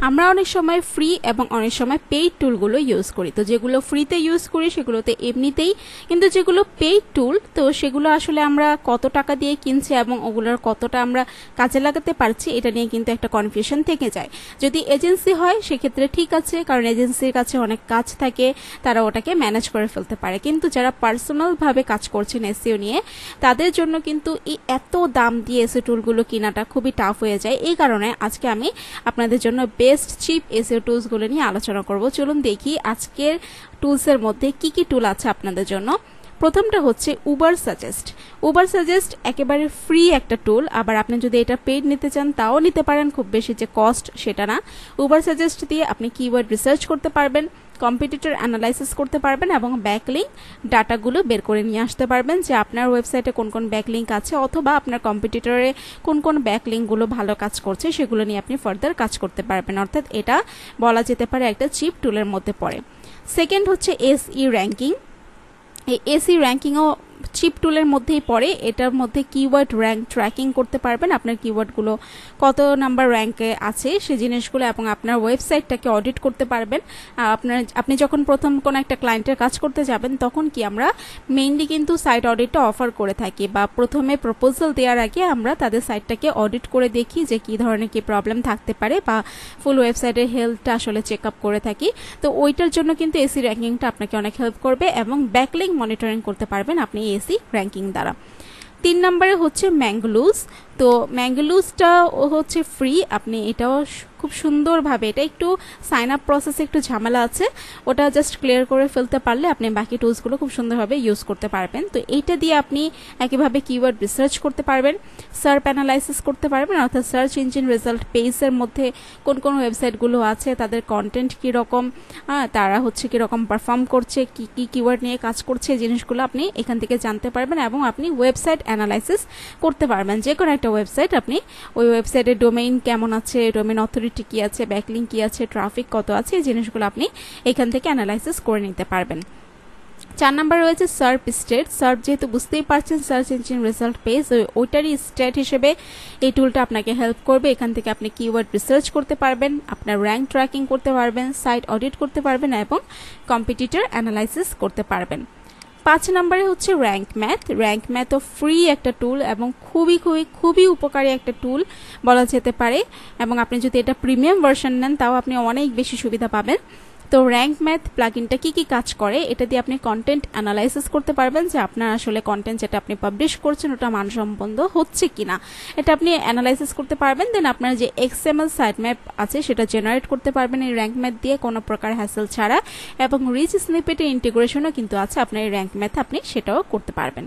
আমরা অনেক সময় ফ্রি এবং অনেক সময় পেইড টুলগুলো ইউজ করি। তো যেগুলো ফ্রিতে ইউজ করি সেগুলোতে এমনিতেই, কিন্তু যেগুলো পেইড টুল তো সেগুলো আসলে আমরা কত টাকা দিয়ে কিনছি এবং ওগুলোর কতটা আমরা কাজে লাগাতে পারছি এটা নিয়ে কিন্তু একটা কনফিউশন থেকে যায়। যদি এজেন্সি হয় সেক্ষেত্রে ঠিক আছে, কারণ এজেন্সির কাছে অনেক কাজ থাকে, তারা ওটাকে ম্যানেজ করে ফেলতে পারে। কিন্তু যারা পার্সোনালভাবে কাজ করছেন এসইও নিয়ে তাদের জন্য কিন্তু এই এত দাম দিয়ে এসইও টুলগুলো কেনাটা খুবই টাফ হয়ে যায়। এই কারণে আজকে আমি আপনাদের জন্য বেস্ট চিপ এসইও টুলসগুলো নিয়ে আলোচনা করব। চলুন দেখি আজকের টুলসের মধ্যে কি কি টুল আছে আপনাদের জন্য। প্রথমটা হচ্ছে উবার সাজেস্ট। উবার সাজেস্ট একেবারে ফ্রি একটা টুল, আবার আপনি যদি এটা পেইড নিতে চান তাও নিতে পারেন, খুব বেশি যে কস্ট সেটা না। উবার সাজেস্ট দিয়ে আপনি কিওয়ার্ড রিসার্চ করতে পারবেন, কম্পিটিটর অ্যানালাইসিস করতে পারবেন এবং ব্যাকলিঙ্ক ডাটাগুলো বের করে নিয়ে আসতে পারবেন যে আপনার ওয়েবসাইটে কোন কোন ব্যাকলিঙ্ক আছে অথবা আপনার কম্পিটিটরে কোন কোন ব্যাকলিঙ্কগুলো ভালো কাজ করছে সেগুলো নিয়ে আপনি ফার্দার কাজ করতে পারবেন। অর্থাৎ এটা বলা যেতে পারে একটা চিপ টুলের মধ্যে পড়ে। সেকেন্ড হচ্ছে এসই র্যাঙ্কিং। এই এসই র্যাঙ্কিংও চিপ টুলের মধ্যেই পড়ে। এটার মধ্যে কিওয়ার্ড র্যাঙ্ক ট্র্যাকিং করতে পারবেন, আপনার কিওয়ার্ডগুলো কত নাম্বার র্যাঙ্কে আছে সেই জিনিসগুলো, এবং আপনার ওয়েবসাইটটাকে অডিট করতে পারবেন। আপনি যখন প্রথম কোনো একটা ক্লায়েন্টের কাজ করতে যাবেন তখন কি আমরা মেইনলি কিন্তু সাইট অডিটটা অফার করে থাকি, বা প্রথমে প্রপোজাল দেওয়ার আগে আমরা তাদের সাইটটাকে অডিট করে দেখি যে কী ধরনের কি প্রবলেম থাকতে পারে, বা ফুল ওয়েবসাইটের হেলথটা আসলে চেক আপ করে থাকি। তো ওইটার জন্য কিন্তু এসি র্যাঙ্কিংটা আপনাকে অনেক হেল্প করবে এবং ব্যাকলিঙ্ক মনিটরিং করতে পারবেন আপনি এসি র্যাঙ্কিং দ্বারা। 3 নম্বরে হচ্ছে ম্যাঙ্গলুজ। তো ম্যাঙ্গলুজটা হচ্ছে ফ্রি, আপনি এটাও খুব সুন্দরভাবে, এটা একটু সাইন আপ প্রসেসে একটু ঝামেলা আছে, ওটা জাস্ট ক্লিয়ার করে ফেলতে পারলে আপনি বাকি টুলসগুলো খুব সুন্দরভাবে ইউজ করতে পারবেন। তো এইটা দিয়ে আপনি একইভাবে কিওয়ার্ড রিসার্চ করতে পারবেন, সার্চ অ্যানালাইসিস করতে পারবেন, অর্থাৎ সার্চ ইঞ্জিন রেজাল্ট পেজের মধ্যে কোন কোন ওয়েবসাইটগুলো আছে, তাদের কন্টেন্ট কীরকম, তারা হচ্ছে কীরকম পারফর্ম করছে, কি কি কিওয়ার্ড নিয়ে কাজ করছে, এই জিনিসগুলো আপনি এখান থেকে জানতে পারবেন এবং আপনি ওয়েবসাইট অ্যানালাইসিস করতে পারবেন। যে কোনো একটা ওয়েবসাইট আপনি ওই ওয়েবসাইটের ডোমেইন কেমন আছে, ডোমেইন অথরিটি কি আছে, ব্যাকলিঙ্ক কি আছে, ট্রাফিক কত আছে, এই জিনিসগুলো আপনি এখান থেকে অ্যানালাইসিস করে নিতে পারবেন। 4 নম্বরে রয়েছে সার্চ স্টেট। সার্চ যেহেতু বুঝতেই পারছেন সার্চ ইঞ্জিন রেজাল্ট পেজ, ওইটারই স্টেট হিসেবে এই টুলটা আপনাকে হেল্প করবে। এখান থেকে আপনি কিওয়ার্ড রিসার্চ করতে পারবেন, আপনার র্যাঙ্ক ট্র্যাকিং করতে পারবেন, সাইট অডিট করতে পারবেন এবং কম্পিটিটর অ্যানালাইসিস করতে পারবেন। 5 নম্বরে হচ্ছে র্যাঙ্ক ম্যাথ। র্যাঙ্ক ম্যাথও ফ্রি একটা টুল এবং খুবই খুবই খুবই উপকারী একটা টুল বলা যেতে পারে, এবং আপনি যদি এটা প্রিমিয়াম ভার্সন নেন তাও আপনি অনেক বেশি সুবিধা পাবেন। তো র্যাঙ্ক ম্যাথ প্লাগইনটা কি কি কাজ করে, এটা দিয়ে আপনি কন্টেন্ট অ্যানালাইসিস করতে পারবেন যে আপনার আসলে কন্টেন্ট যেটা আপনি পাবলিশ করছেন ওটা মানসম্পন্ন হচ্ছে কিনা, এটা আপনি অ্যানালাইসিস করতে পারবেন। দেন আপনার যে এক্সএমএল সাইট ম্যাপ আছে সেটা জেনারেট করতে পারবেন এই র্যাঙ্ক ম্যাথ দিয়ে কোনো প্রকার হ্যাসেল ছাড়া, এবং রিচ স্নিপেটের ইন্টিগ্রেশনও কিন্তু আছে আপনার এই র্যাঙ্ক ম্যাথ, আপনি সেটাও করতে পারবেন।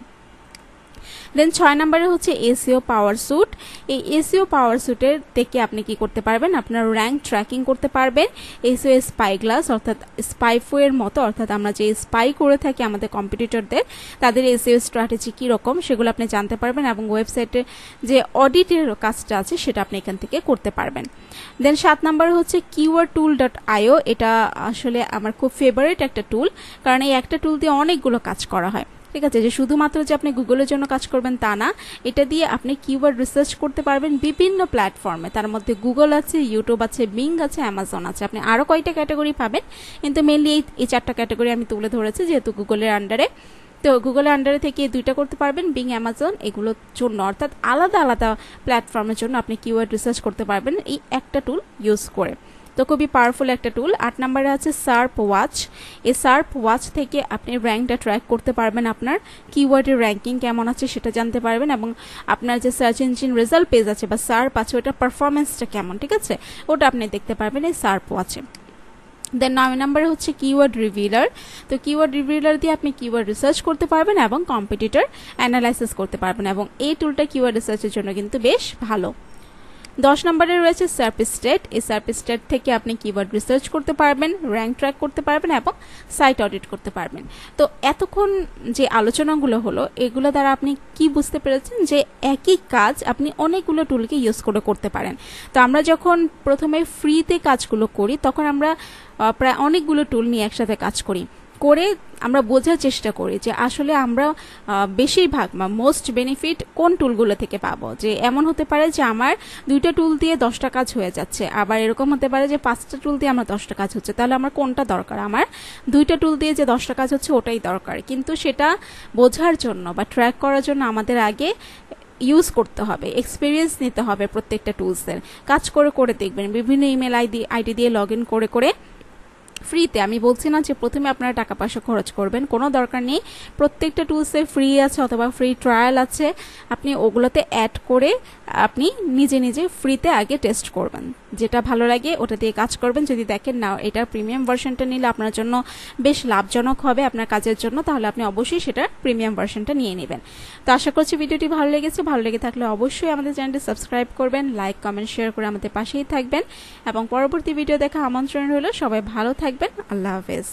দেন 6 নম্বরে হচ্ছে এসইও পাওয়ার স্যুট। এই এসইও পাওয়ার স্যুটের থেকে আপনি কি করতে পারবেন, আপনার র্যাঙ্ক ট্র্যাকিং করতে পারবেন। এসইও স্পাই গ্লাস অর্থাৎ স্পাইফুয়ের মতো, অর্থাৎ আমরা যে স্পাই করে থাকি আমাদের কম্পিটিটরদের, তাদের এসইও স্ট্র্যাটেজি কীরকম সেগুলো আপনি জানতে পারবেন, এবং ওয়েবসাইটে যে অডিটের কাজটা আছে সেটা আপনি এখান থেকে করতে পারবেন। দেন 7 নম্বরে হচ্ছে keywordtool.io। এটা আসলে আমার খুব ফেভারিট একটা টুল, কারণ এই একটা টুল দিয়ে অনেকগুলো কাজ করা হয়। ঠিক আছে, যে শুধুমাত্র যে আপনি গুগলের জন্য কাজ করবেন তা না, এটা দিয়ে আপনি কিওয়ার্ড রিসার্চ করতে পারবেন বিভিন্ন প্ল্যাটফর্মে। তার মধ্যে গুগল আছে, ইউটিউব আছে, বিং আছে, অ্যামাজন আছে, আপনি আরও কয়টা ক্যাটাগরি পাবেন, কিন্তু মেনলি এই 4টা ক্যাটাগরি আমি তুলে ধরেছি যেহেতু গুগলের আন্ডারে। তো গুগলের আন্ডারে থেকে 2টা করতে পারবেন, বিং, অ্যামাজন, এগুলোর জন্য, অর্থাৎ আলাদা আলাদা প্ল্যাটফর্মের জন্য আপনি কিওয়ার্ড রিসার্চ করতে পারবেন এই একটা টুল ইউজ করে। তো খুবই পাওয়ারফুল একটা টুল। 8 নম্বরে আছে সার্প ওয়াচ। এই সার্প ওয়াচ থেকে আপনি র্যাঙ্কটা ট্র্যাক করতে পারবেন, আপনার কিওয়ার্ডের র্যাঙ্কিং কেমন আছে সেটা জানতে পারবেন, এবং আপনার যে সার্চ ইঞ্জিন রেজাল্ট পেজ আছে বা সার্প আছে ওটার পারফরমেন্সটা কেমন, ঠিক আছে, ওটা আপনি দেখতে পারবেন এই সার্প ওয়াচে। দেন 9 নম্বরে হচ্ছে কিওয়ার্ড রিভিলার। তো কিওয়ার্ড রিভিলার দিয়ে আপনি কিওয়ার্ড রিসার্চ করতে পারবেন এবং কম্পিটিটর অ্যানালাইসিস করতে পারবেন, এবং এই টুলটা কিওয়ার্ড রিসার্চের জন্য কিন্তু বেশ ভালো। 10 নম্বরে রয়েছে সার্পিস্টেট। এই সার্পিস্টেট থেকে আপনি কিওয়ার্ড রিসার্চ করতে পারবেন, র্যাঙ্ক ট্র্যাক করতে পারবেন এবং সাইট অডিট করতে পারবেন। তো এতক্ষণ যে আলোচনাগুলো হলো এগুলো দ্বারা আপনি কি বুঝতে পেরেছেন যে একই কাজ আপনি অনেকগুলো টুলকে ইউজ করে করতে পারেন। তো আমরা যখন প্রথমে ফ্রিতে কাজগুলো করি তখন আমরা প্রায় অনেকগুলো টুল নিয়ে একসাথে কাজ করি, করে আমরা বোঝার চেষ্টা করি যে আসলে আমরা বেশিরভাগ বা মোস্ট বেনিফিট কোন টুলগুলো থেকে পাবো। যে এমন হতে পারে যে আমার 2টা টুল দিয়ে 10টা কাজ হয়ে যাচ্ছে, আবার এরকম হতে পারে যে 5টা টুল দিয়ে আমার 10টা কাজ হচ্ছে, তাহলে আমার কোনটা দরকার? আমার 2টা টুল দিয়ে যে 10টা কাজ হচ্ছে ওটাই দরকার। কিন্তু সেটা বোঝার জন্য বা ট্র্যাক করার জন্য আমাদের আগে ইউজ করতে হবে, এক্সপিরিয়েন্স নিতে হবে প্রত্যেকটা টুলসের। কাজ করে করে দেখবেন, বিভিন্ন ইমেল আইডি দিয়ে লগ ইন করে করে ফ্রিতে, আমি বলছি না যে প্রথমে আপনারা টাকা পয়সা খরচ করবেন, কোনো দরকার নেই। প্রত্যেকটা টুলসে ফ্রি আছে অথবা ফ্রি ট্রায়াল আছে, আপনি ওগুলোতে অ্যাড করে আপনি নিজে নিজে ফ্রিতে আগে টেস্ট করবেন, যেটা ভালো লাগে ওটা দিয়ে কাজ করবেন। যদি দেখেন না এটার প্রিমিয়াম ভার্সনটা নিলে আপনার জন্য বেশ লাভজনক হবে আপনার কাজের জন্য, তাহলে আপনি অবশ্যই সেটার প্রিমিয়াম ভার্সনটা নিয়ে নেবেন। তো আশা করছি ভিডিওটি ভালো লেগেছে। ভালো লেগে থাকলে অবশ্যই আমাদের চ্যানেলটি সাবস্ক্রাইব করবেন, লাইক কমেন্ট শেয়ার করে আমাদের পাশেই থাকবেন এবং পরবর্তী ভিডিও দেখা আমন্ত্রণ রইল। সবাই ভালো থাকবেন। আল্লাহ হাফেজ।